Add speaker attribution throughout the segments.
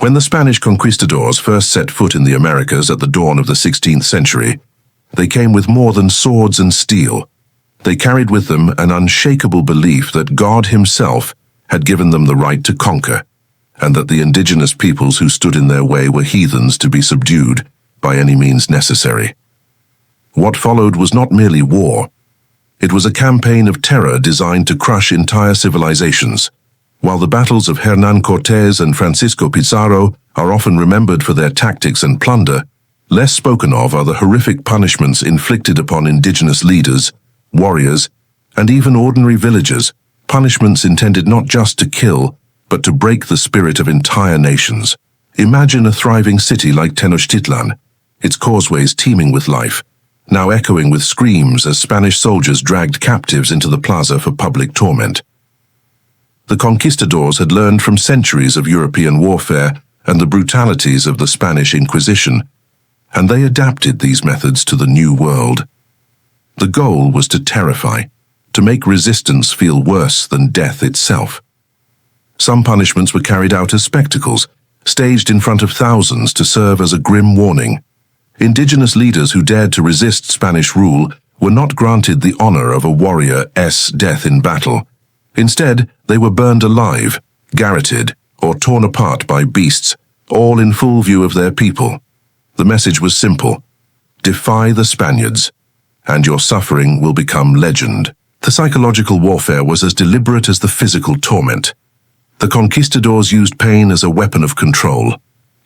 Speaker 1: When the Spanish conquistadors first set foot in the Americas at the dawn of the 16th century, they came with more than swords and steel. They carried with them an unshakable belief that God himself had given them the right to conquer, and that the indigenous peoples who stood in their way were heathens to be subdued by any means necessary. What followed was not merely war. It was a campaign of terror designed to crush entire civilizations. While the battles of Hernán Cortés and Francisco Pizarro are often remembered for their tactics and plunder, less spoken of are the horrific punishments inflicted upon indigenous leaders, warriors, and even ordinary villagers, punishments intended not just to kill, but to break the spirit of entire nations. Imagine a thriving city like Tenochtitlan, its causeways teeming with life, now echoing with screams as Spanish soldiers dragged captives into the plaza for public torment. The conquistadors had learned from centuries of European warfare and the brutalities of the Spanish Inquisition, and they adapted these methods to the New World. The goal was to terrify, to make resistance feel worse than death itself. Some punishments were carried out as spectacles, staged in front of thousands to serve as a grim warning. Indigenous leaders who dared to resist Spanish rule were not granted the honor of a warrior's death in battle. Instead, they were burned alive, garroted, or torn apart by beasts, all in full view of their people. The message was simple: defy the Spaniards, and your suffering will become legend. The psychological warfare was as deliberate as the physical torment. The conquistadors used pain as a weapon of control.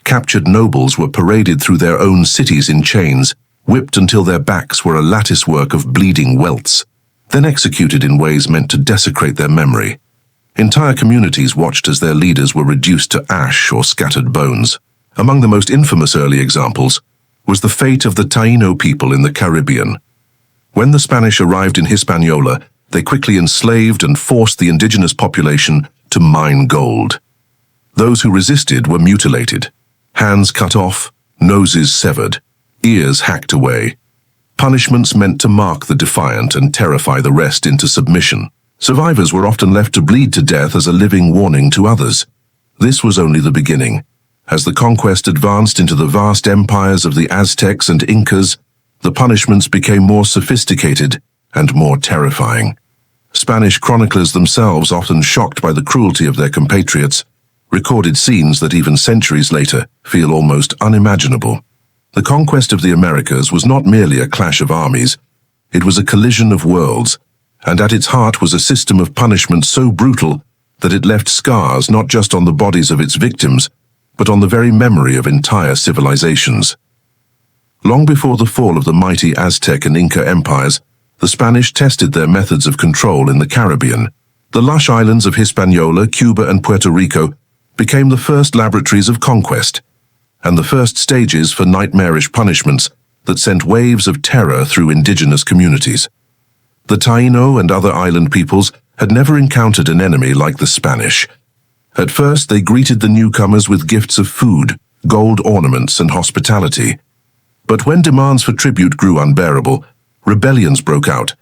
Speaker 1: Captured nobles were paraded through their own cities in chains, whipped until their backs were a latticework of bleeding welts, then executed in ways meant to desecrate their memory. Entire communities watched as their leaders were reduced to ash or scattered bones. Among the most infamous early examples was the fate of the Taino people in the Caribbean. When the Spanish arrived in Hispaniola, they quickly enslaved and forced the indigenous population to mine gold. Those who resisted were mutilated, hands cut off, noses severed, ears hacked away. Punishments meant to mark the defiant and terrify the rest into submission. Survivors were often left to bleed to death as a living warning to others. This was only the beginning. As the conquest advanced into the vast empires of the Aztecs and Incas, the punishments became more sophisticated and more terrifying. Spanish chroniclers themselves, often shocked by the cruelty of their compatriots, recorded scenes that even centuries later feel almost unimaginable. The conquest of the Americas was not merely a clash of armies, it was a collision of worlds, and at its heart was a system of punishment so brutal that it left scars not just on the bodies of its victims, but on the very memory of entire civilizations. Long before the fall of the mighty Aztec and Inca empires, the Spanish tested their methods of control in the Caribbean. The lush islands of Hispaniola, Cuba, and Puerto Rico became the first laboratories of conquest, and the first stages for nightmarish punishments that sent waves of terror through indigenous communities. The Taino and other island peoples had never encountered an enemy like the Spanish. At first, they greeted the newcomers with gifts of food, gold ornaments, and hospitality. But when demands for tribute grew unbearable, rebellions broke out,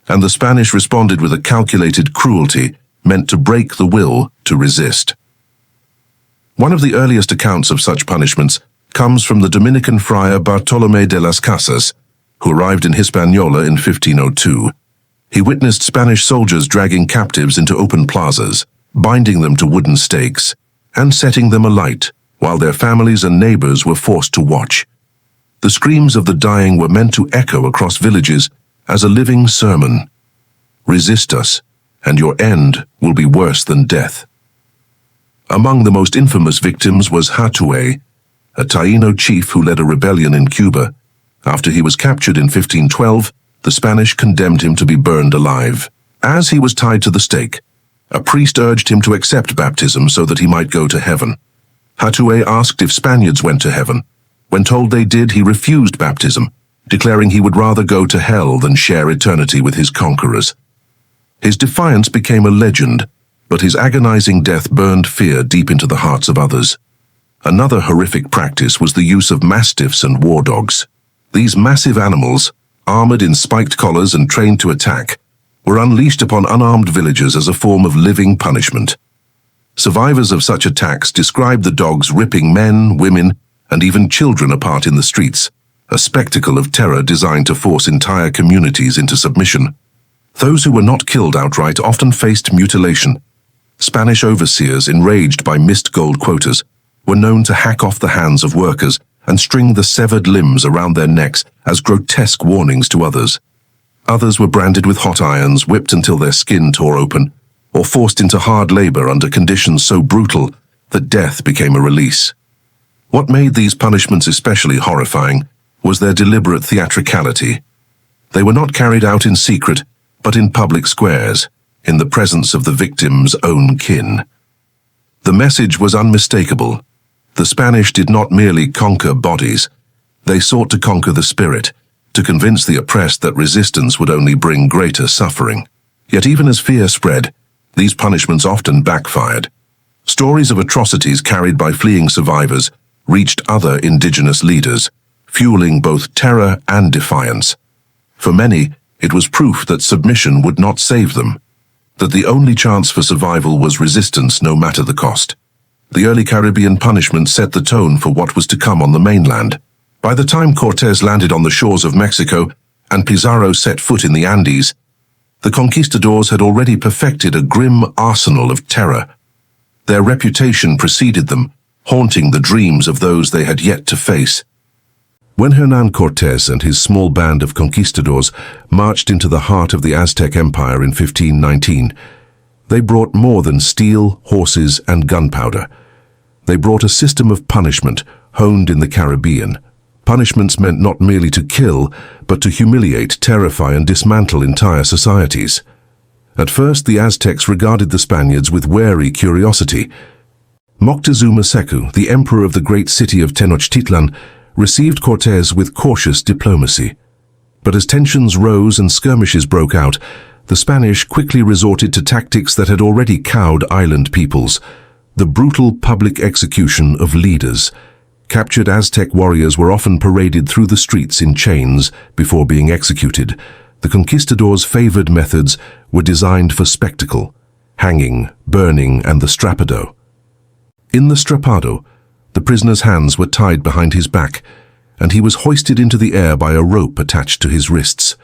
Speaker 1: and the Spanish responded with a calculated cruelty meant to break the will to resist. One of the earliest accounts of such punishments comes from the Dominican friar Bartolomé de las Casas, who arrived in Hispaniola in 1502. He witnessed Spanish soldiers dragging captives into open plazas, binding them to wooden stakes, and setting them alight, while their families and neighbors were forced to watch. The screams of the dying were meant to echo across villages as a living sermon. Resist us, and your end will be worse than death. Among the most infamous victims was Hatuey, a Taino chief who led a rebellion in Cuba. After he was captured in 1512, the Spanish condemned him to be burned alive. As he was tied to the stake, a priest urged him to accept baptism so that he might go to heaven. Hatuey asked if Spaniards went to heaven. When told they did, he refused baptism, declaring he would rather go to hell than share eternity with his conquerors. His defiance became a legend, but his agonizing death burned fear deep into the hearts of others. Another horrific practice was the use of mastiffs and war dogs. These massive animals, armored in spiked collars and trained to attack, were unleashed upon unarmed villagers as a form of living punishment. Survivors of such attacks described the dogs ripping men, women, and even children apart in the streets, a spectacle of terror designed to force entire communities into submission. Those who were not killed outright often faced mutilation. Spanish overseers, enraged by missed gold quotas, were known to hack off the hands of workers and string the severed limbs around their necks as grotesque warnings to others. Others were branded with hot irons, whipped until their skin tore open, or forced into hard labor under conditions so brutal that death became a release. What made these punishments especially horrifying was their deliberate theatricality. They were not carried out in secret, but in public squares, in the presence of the victim's own kin. The message was unmistakable. The Spanish did not merely conquer bodies. They sought to conquer the spirit, to convince the oppressed that resistance would only bring greater suffering. Yet even as fear spread, these punishments often backfired. Stories of atrocities carried by fleeing survivors reached other indigenous leaders, fueling both terror and defiance. For many, it was proof that submission would not save them, that the only chance for survival was resistance no matter the cost. The early Caribbean punishment set the tone for what was to come on the mainland. By the time Cortés landed on the shores of Mexico and Pizarro set foot in the Andes, the conquistadors had already perfected a grim arsenal of terror. Their reputation preceded them, haunting the dreams of those they had yet to face. When Hernán Cortés and his small band of conquistadors marched into the heart of the Aztec Empire in 1519, they brought more than steel, horses, and gunpowder. They brought a system of punishment honed in the Caribbean. Punishments meant not merely to kill, but to humiliate, terrify, and dismantle entire societies. At first, the Aztecs regarded the Spaniards with wary curiosity. Moctezuma Secu, the emperor of the great city of Tenochtitlan, received Cortés with cautious diplomacy. But as tensions rose and skirmishes broke out, the Spanish quickly resorted to tactics that had already cowed island peoples: the brutal public execution of leaders. Captured Aztec warriors were often paraded through the streets in chains before being executed. The conquistadors' favored methods were designed for spectacle: hanging, burning, and the strapado. In the strapado, the prisoner's hands were tied behind his back, and he was hoisted into the air by a rope attached to his wrists.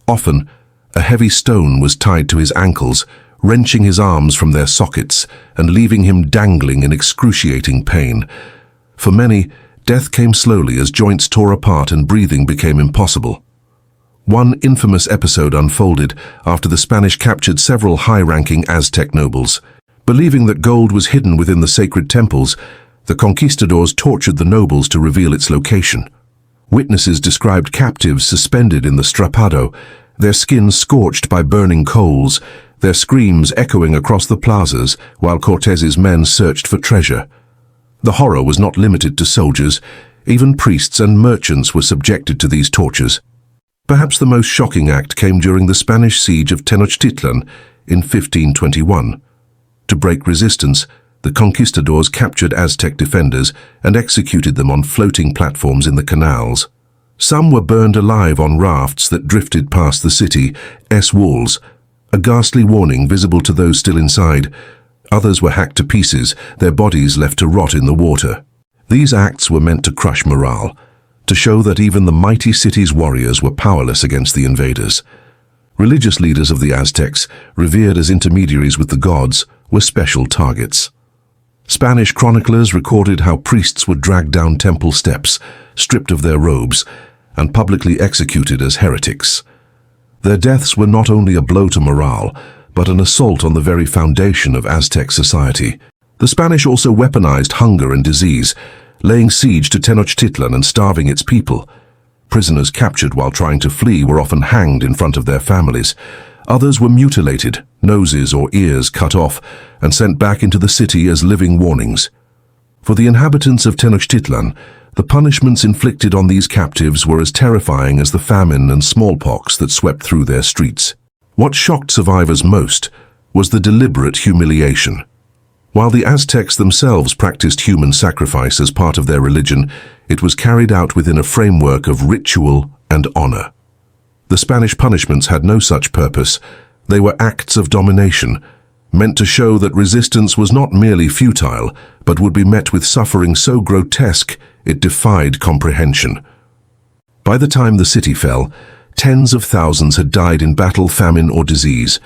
Speaker 1: Often, a heavy stone was tied to his ankles, wrenching his arms from their sockets and leaving him dangling in excruciating pain. For many, death came slowly as joints tore apart and breathing became impossible. One infamous episode unfolded after the Spanish captured several high-ranking Aztec nobles. Believing that gold was hidden within the sacred temples, the conquistadors tortured the nobles to reveal its location. Witnesses described captives suspended in the strapado, their skins scorched by burning coals, their screams echoing across the plazas while Cortés's men searched for treasure. The horror was not limited to soldiers. Even priests and merchants were subjected to these tortures. Perhaps the most shocking act came during the Spanish siege of Tenochtitlan in 1521. To break resistance, the conquistadors captured Aztec defenders and executed them on floating platforms in the canals. Some were burned alive on rafts that drifted past the city's walls, a ghastly warning visible to those still inside. Others were hacked to pieces, their bodies left to rot in the water. These acts were meant to crush morale, to show that even the mighty city's warriors were powerless against the invaders. Religious leaders of the Aztecs, revered as intermediaries with the gods, were special targets. Spanish chroniclers recorded how priests were dragged down temple steps, stripped of their robes, and publicly executed as heretics. Their deaths were not only a blow to morale, but an assault on the very foundation of Aztec society. The Spanish also weaponized hunger and disease, laying siege to Tenochtitlan and starving its people. Prisoners captured while trying to flee were often hanged in front of their families. Others were mutilated, noses or ears cut off, and sent back into the city as living warnings. For the inhabitants of Tenochtitlan, the punishments inflicted on these captives were as terrifying as the famine and smallpox that swept through their streets. What shocked survivors most was the deliberate humiliation. While the Aztecs themselves practiced human sacrifice as part of their religion, it was carried out within a framework of ritual and honor. The Spanish punishments had no such purpose. They were acts of domination, meant to show that resistance was not merely futile, but would be met with suffering so grotesque it defied comprehension. By the time the city fell, tens of thousands had died in battle, famine, or disease.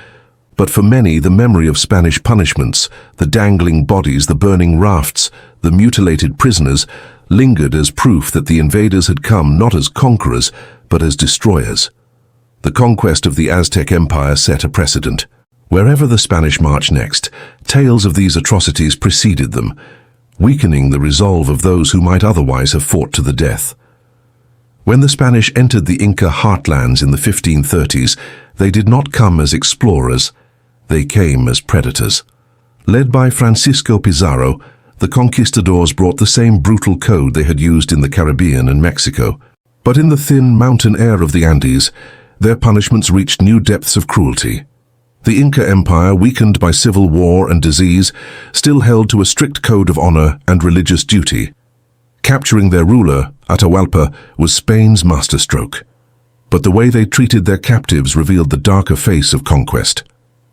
Speaker 1: But for many, the memory of Spanish punishments, the dangling bodies, the burning rafts, the mutilated prisoners, lingered as proof that the invaders had come not as conquerors, but as destroyers. The conquest of the Aztec Empire set a precedent. Wherever the Spanish marched next, tales of these atrocities preceded them, weakening the resolve of those who might otherwise have fought to the death. When the Spanish entered the Inca heartlands in the 1530s, they did not come as explorers, they came as predators. Led by Francisco Pizarro, the conquistadors brought the same brutal code they had used in the Caribbean and Mexico. But in the thin mountain air of the Andes, their punishments reached new depths of cruelty. The Inca Empire, weakened by civil war and disease, still held to a strict code of honor and religious duty. Capturing their ruler, Atahualpa, was Spain's masterstroke. But the way they treated their captives revealed the darker face of conquest.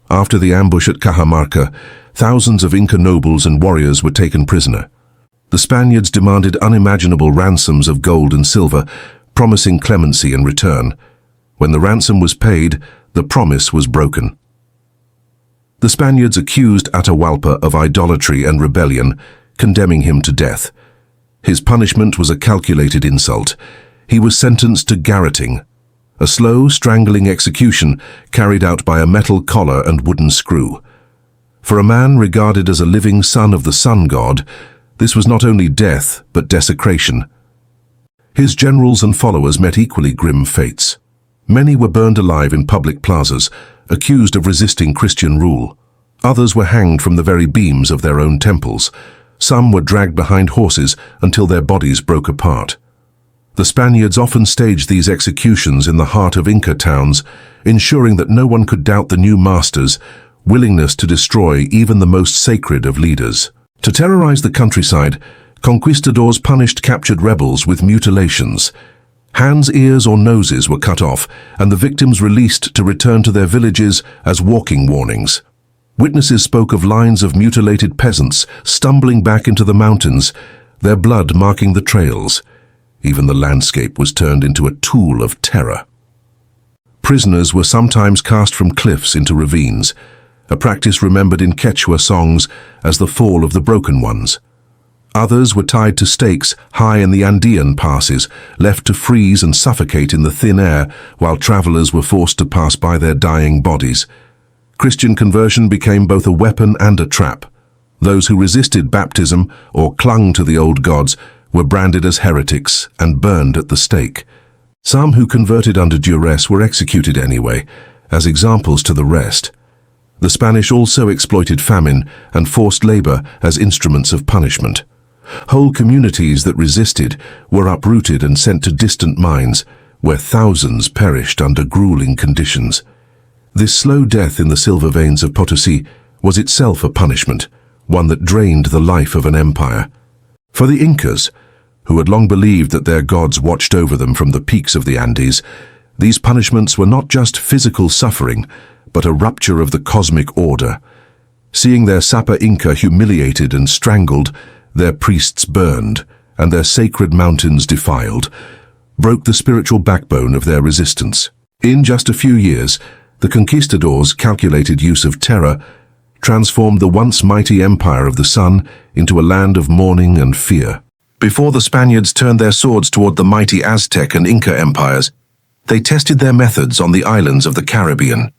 Speaker 1: After the ambush at Cajamarca, thousands of Inca nobles and warriors were taken prisoner. The Spaniards demanded unimaginable ransoms of gold and silver, promising clemency in return. When the ransom was paid, the promise was broken. The Spaniards accused Atahualpa of idolatry and rebellion, condemning him to death. His punishment was a calculated insult. He was sentenced to garroting, a slow, strangling execution carried out by a metal collar and wooden screw. For a man regarded as a living son of the sun god, this was not only death, but desecration. His generals and followers met equally grim fates. Many were burned alive in public plazas, accused of resisting Christian rule. Others were hanged from the very beams of their own temples. Some were dragged behind horses until their bodies broke apart. The Spaniards often staged these executions in the heart of Inca towns, ensuring that no one could doubt the new masters' willingness to destroy even the most sacred of leaders. To terrorize the countryside, conquistadors punished captured rebels with mutilations. Hands, ears, or noses were cut off, and the victims released to return to their villages as walking warnings. Witnesses spoke of lines of mutilated peasants stumbling back into the mountains, their blood marking the trails. Even the landscape was turned into a tool of terror. Prisoners were sometimes cast from cliffs into ravines, a practice remembered in Quechua songs as the fall of the broken ones. Others were tied to stakes high in the Andean passes, left to freeze and suffocate in the thin air while travelers were forced to pass by their dying bodies. Christian conversion became both a weapon and a trap. Those who resisted baptism or clung to the old gods were branded as heretics and burned at the stake. Some who converted under duress were executed anyway, as examples to the rest. The Spanish also exploited famine and forced labor as instruments of punishment. Whole communities that resisted were uprooted and sent to distant mines, where thousands perished under grueling conditions. This slow death in the silver veins of Potosí was itself a punishment, one that drained the life of an empire. For the Incas, who had long believed that their gods watched over them from the peaks of the Andes, these punishments were not just physical suffering, but a rupture of the cosmic order. Seeing their Sapa Inca humiliated and strangled, their priests burned, and their sacred mountains defiled, broke the spiritual backbone of their resistance. In just a few years, the conquistadors' calculated use of terror transformed the once mighty empire of the sun into a land of mourning and fear. Before the Spaniards turned their swords toward the mighty Aztec and Inca empires, they tested their methods on the islands of the Caribbean.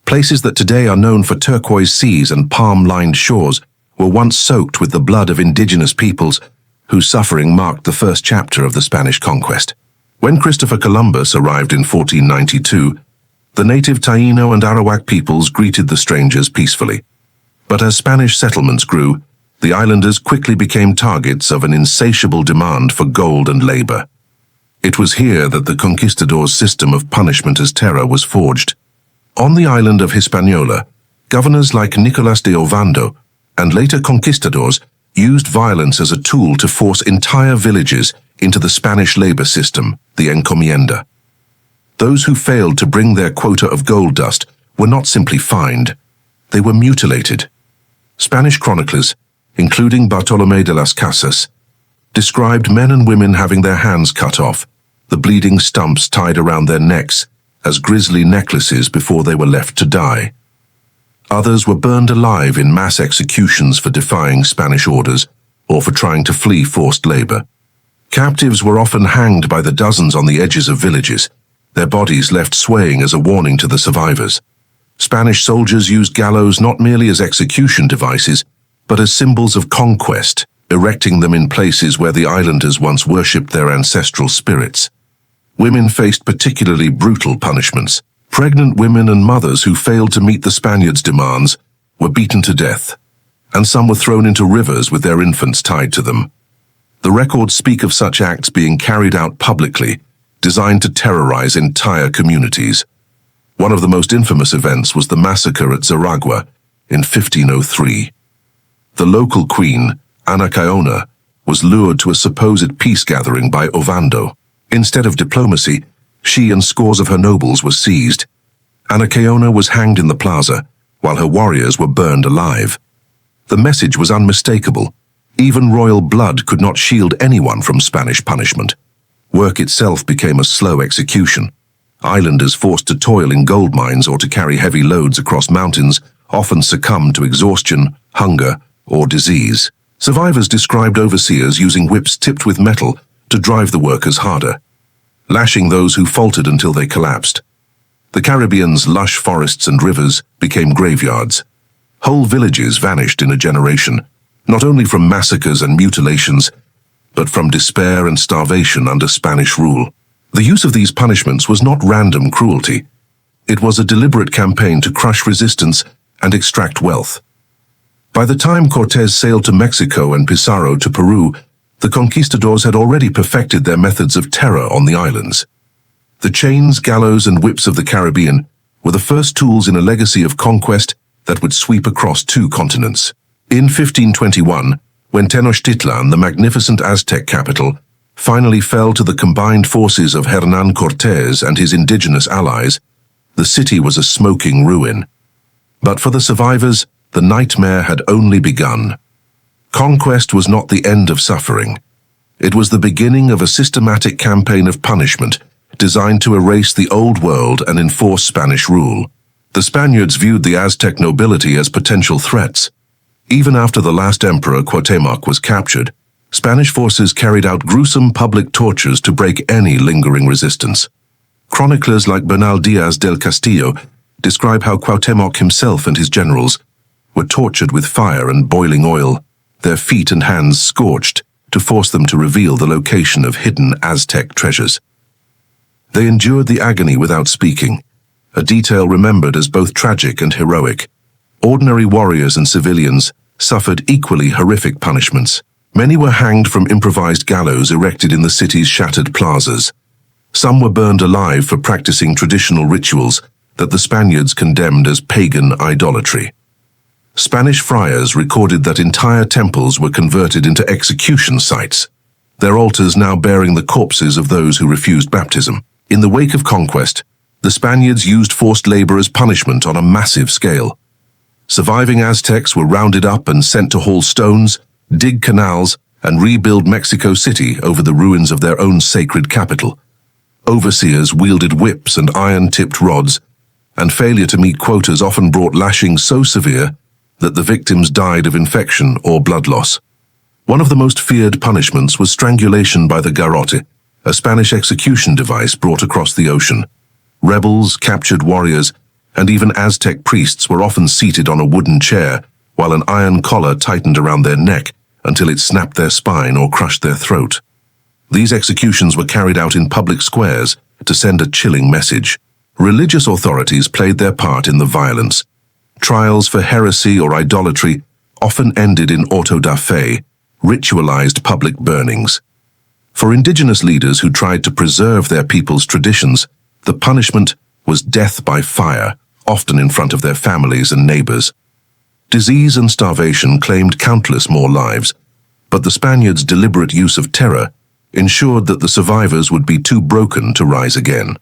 Speaker 1: Places that today are known for turquoise seas and palm-lined shores were once soaked with the blood of indigenous peoples whose suffering marked the first chapter of the Spanish conquest. When Christopher Columbus arrived in 1492, the native Taino and Arawak peoples greeted the strangers peacefully. But as Spanish settlements grew, the islanders quickly became targets of an insatiable demand for gold and labor. It was here that the conquistadors' system of punishment as terror was forged. On the island of Hispaniola, governors like Nicolás de Ovando and later conquistadors used violence as a tool to force entire villages into the Spanish labor system, the encomienda. Those who failed to bring their quota of gold dust were not simply fined. They were mutilated. Spanish chroniclers, including Bartolomé de las Casas, described men and women having their hands cut off, the bleeding stumps tied around their necks as grisly necklaces before they were left to die. Others were burned alive in mass executions for defying Spanish orders or for trying to flee forced labor. Captives were often hanged by the dozens on the edges of villages, their bodies left swaying as a warning to the survivors. Spanish soldiers used gallows not merely as execution devices, but as symbols of conquest, erecting them in places where the islanders once worshipped their ancestral spirits. Women faced particularly brutal punishments. Pregnant women and mothers who failed to meet the Spaniards' demands were beaten to death, and some were thrown into rivers with their infants tied to them. The records speak of such acts being carried out publicly, designed to terrorize entire communities. One of the most infamous events was the massacre at Zaragua in 1503. The local queen, Ana Caona, was lured to a supposed peace gathering by Ovando. Instead of diplomacy, she and scores of her nobles were seized. Ana Caona was hanged in the plaza, while her warriors were burned alive. The message was unmistakable. Even royal blood could not shield anyone from Spanish punishment. Work itself became a slow execution. Islanders forced to toil in gold mines or to carry heavy loads across mountains often succumbed to exhaustion, hunger, or disease. Survivors described overseers using whips tipped with metal to drive the workers harder, lashing those who faltered until they collapsed. The Caribbean's lush forests and rivers became graveyards. Whole villages vanished in a generation, not only from massacres and mutilations, but from despair and starvation under Spanish rule. The use of these punishments was not random cruelty. It was a deliberate campaign to crush resistance and extract wealth. By the time Cortés sailed to Mexico and Pizarro to Peru, the conquistadors had already perfected their methods of terror on the islands. The chains, gallows, and whips of the Caribbean were the first tools in a legacy of conquest that would sweep across 2 continents. In 1521, when Tenochtitlan, the magnificent Aztec capital, finally fell to the combined forces of Hernán Cortés and his indigenous allies, the city was a smoking ruin. But for the survivors, the nightmare had only begun. Conquest was not the end of suffering. It was the beginning of a systematic campaign of punishment designed to erase the old world and enforce Spanish rule. The Spaniards viewed the Aztec nobility as potential threats. Even after the last emperor, Cuauhtémoc, was captured, Spanish forces carried out gruesome public tortures to break any lingering resistance. Chroniclers like Bernal Díaz del Castillo describe how Cuauhtémoc himself and his generals were tortured with fire and boiling oil, their feet and hands scorched to force them to reveal the location of hidden Aztec treasures. They endured the agony without speaking, a detail remembered as both tragic and heroic. Ordinary warriors and civilians suffered equally horrific punishments. Many were hanged from improvised gallows erected in the city's shattered plazas. Some were burned alive for practicing traditional rituals that the Spaniards condemned as pagan idolatry. Spanish friars recorded that entire temples were converted into execution sites, their altars now bearing the corpses of those who refused baptism. In the wake of conquest, the Spaniards used forced labor as punishment on a massive scale. Surviving Aztecs were rounded up and sent to haul stones, dig canals, and rebuild Mexico City over the ruins of their own sacred capital. Overseers wielded whips and iron-tipped rods, and failure to meet quotas often brought lashings so severe that the victims died of infection or blood loss. One of the most feared punishments was strangulation by the garrote, a Spanish execution device brought across the ocean. Rebels, captured warriors, and even Aztec priests were often seated on a wooden chair, while an iron collar tightened around their neck until it snapped their spine or crushed their throat. These executions were carried out in public squares to send a chilling message. Religious authorities played their part in the violence. Trials for heresy or idolatry often ended in auto da fe, ritualized public burnings. For indigenous leaders who tried to preserve their people's traditions, the punishment was death by fire, often in front of their families and neighbors. Disease and starvation claimed countless more lives, but the Spaniards' deliberate use of terror ensured that the survivors would be too broken to rise again.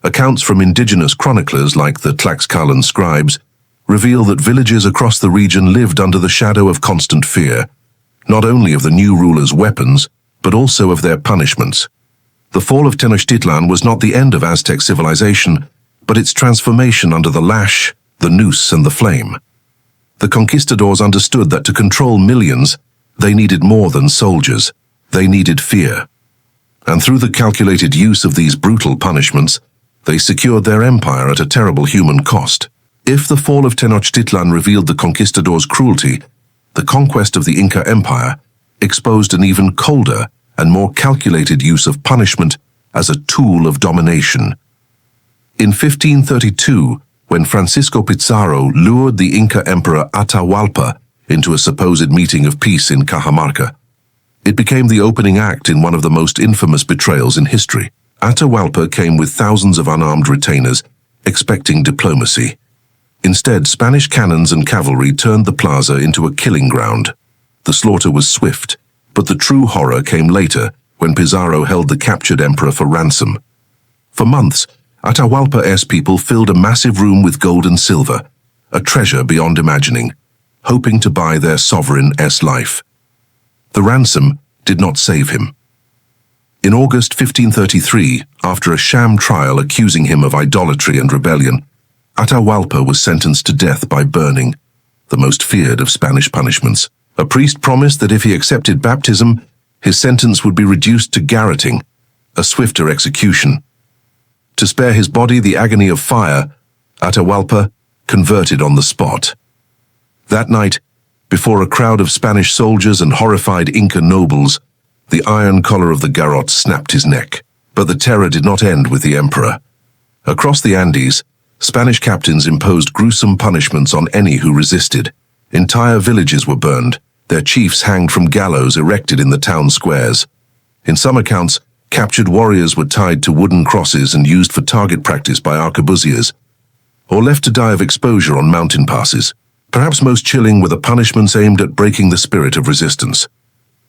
Speaker 1: Accounts from indigenous chroniclers like the Tlaxcalan scribes reveal that villages across the region lived under the shadow of constant fear, not only of the new rulers' weapons, but also of their punishments. The fall of Tenochtitlan was not the end of Aztec civilization, but its transformation under the lash, the noose, and the flame. The conquistadors understood that to control millions, they needed more than soldiers. They needed fear. And through the calculated use of these brutal punishments, they secured their empire at a terrible human cost. If the fall of Tenochtitlan revealed the conquistadors' cruelty, the conquest of the Inca Empire exposed an even colder and more calculated use of punishment as a tool of domination. In 1532, when Francisco Pizarro lured the Inca Emperor Atahualpa into a supposed meeting of peace in Cajamarca, it became the opening act in one of the most infamous betrayals in history. Atahualpa came with thousands of unarmed retainers, expecting diplomacy. Instead, Spanish cannons and cavalry turned the plaza into a killing ground. The slaughter was swift, but the true horror came later when Pizarro held the captured emperor for ransom. For months, Atahualpa's people filled a massive room with gold and silver, a treasure beyond imagining, hoping to buy their sovereign's life. The ransom did not save him. In August 1533, after a sham trial accusing him of idolatry and rebellion, Atahualpa was sentenced to death by burning, the most feared of Spanish punishments. A priest promised that if he accepted baptism, his sentence would be reduced to garroting, a swifter execution. To spare his body the agony of fire, Atahualpa converted on the spot. That night, before a crowd of Spanish soldiers and horrified Inca nobles, the iron collar of the garrote snapped his neck. But the terror did not end with the emperor. Across the Andes, Spanish captains imposed gruesome punishments on any who resisted. Entire villages were burned, their chiefs hanged from gallows erected in the town squares. In some accounts, captured warriors were tied to wooden crosses and used for target practice by arquebusiers, or left to die of exposure on mountain passes. Perhaps most chilling were the punishments aimed at breaking the spirit of resistance.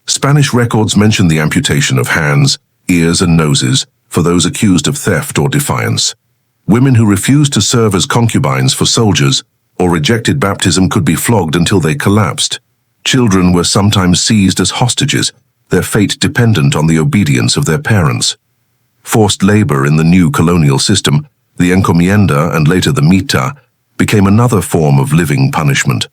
Speaker 1: Spanish records mention the amputation of hands, ears, and noses for those accused of theft or defiance. Women who refused to serve as concubines for soldiers or rejected baptism could be flogged until they collapsed. Children were sometimes seized as hostages, their fate dependent on the obedience of their parents. Forced labor in the new colonial system, the encomienda and later the mita, became another form of living punishment.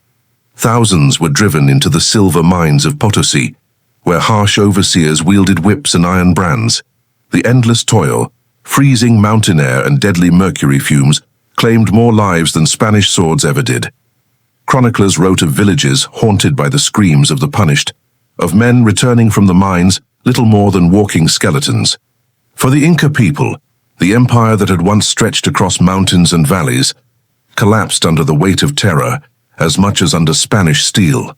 Speaker 1: Thousands were driven into the silver mines of Potosi, where harsh overseers wielded whips and iron brands. The endless toil, freezing mountain air and deadly mercury fumes claimed more lives than Spanish swords ever did. Chroniclers wrote of villages haunted by the screams of the punished, of men returning from the mines little more than walking skeletons. For the Inca people, the empire that had once stretched across mountains and valleys collapsed under the weight of terror as much as under Spanish steel.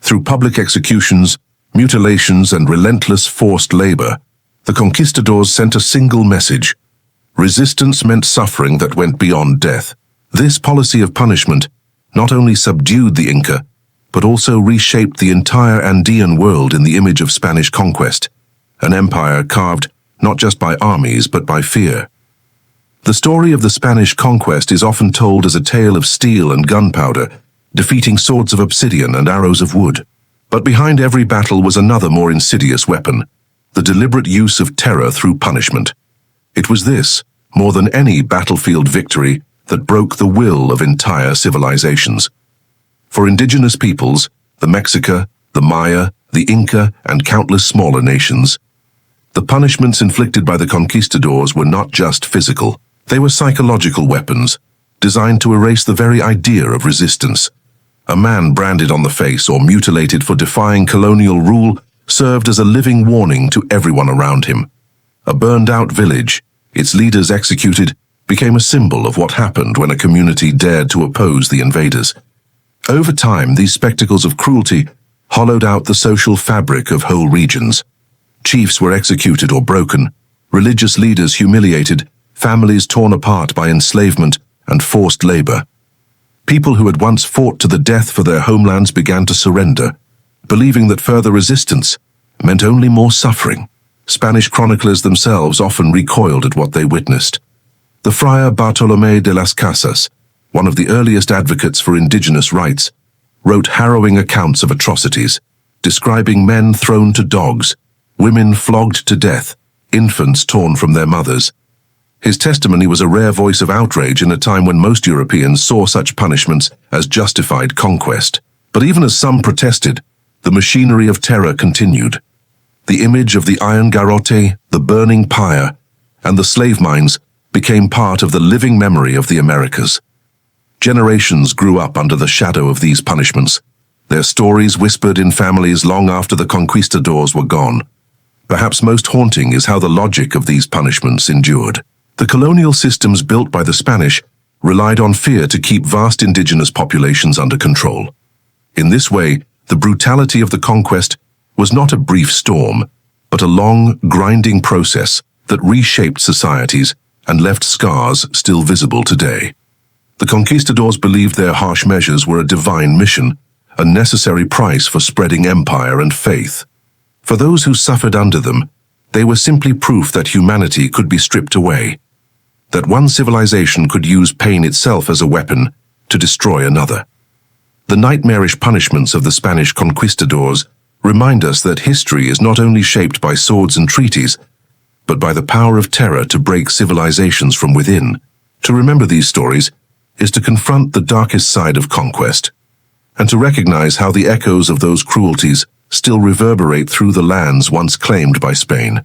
Speaker 1: Through public executions, mutilations, and relentless forced labor, the conquistadors sent a single message. Resistance meant suffering that went beyond death. This policy of punishment not only subdued the Inca, but also reshaped the entire Andean world in the image of Spanish conquest, an empire carved not just by armies but by fear. The story of the Spanish conquest is often told as a tale of steel and gunpowder, defeating swords of obsidian and arrows of wood. But behind every battle was another more insidious weapon, the deliberate use of terror through punishment. It was this, more than any battlefield victory, that broke the will of entire civilizations. For indigenous peoples, the Mexica, the Maya, the Inca, and countless smaller nations, the punishments inflicted by the conquistadors were not just physical. They were psychological weapons, designed to erase the very idea of resistance. A man branded on the face or mutilated for defying colonial rule served as a living warning to everyone around him. A burned-out village, its leaders executed, became a symbol of what happened when a community dared to oppose the invaders. Over time, these spectacles of cruelty hollowed out the social fabric of whole regions. Chiefs were executed or broken, religious leaders humiliated, families torn apart by enslavement and forced labor. People who had once fought to the death for their homelands began to surrender, believing that further resistance meant only more suffering. Spanish chroniclers themselves often recoiled at what they witnessed. The friar Bartolomé de las Casas, one of the earliest advocates for indigenous rights, wrote harrowing accounts of atrocities, describing men thrown to dogs, women flogged to death, infants torn from their mothers. His testimony was a rare voice of outrage in a time when most Europeans saw such punishments as justified conquest. But even as some protested, the machinery of terror continued. The image of the iron garrote, the burning pyre, and the slave mines became part of the living memory of the Americas. Generations grew up under the shadow of these punishments, their stories whispered in families long after the conquistadors were gone. Perhaps most haunting is how the logic of these punishments endured. The colonial systems built by the Spanish relied on fear to keep vast indigenous populations under control. In this way, the brutality of the conquest was not a brief storm, but a long, grinding process that reshaped societies and left scars still visible today. The conquistadors believed their harsh measures were a divine mission, a necessary price for spreading empire and faith. For those who suffered under them, they were simply proof that humanity could be stripped away, that one civilization could use pain itself as a weapon to destroy another. The nightmarish punishments of the Spanish conquistadors remind us that history is not only shaped by swords and treaties, but by the power of terror to break civilizations from within. To remember these stories is to confront the darkest side of conquest, and to recognize how the echoes of those cruelties still reverberate through the lands once claimed by Spain.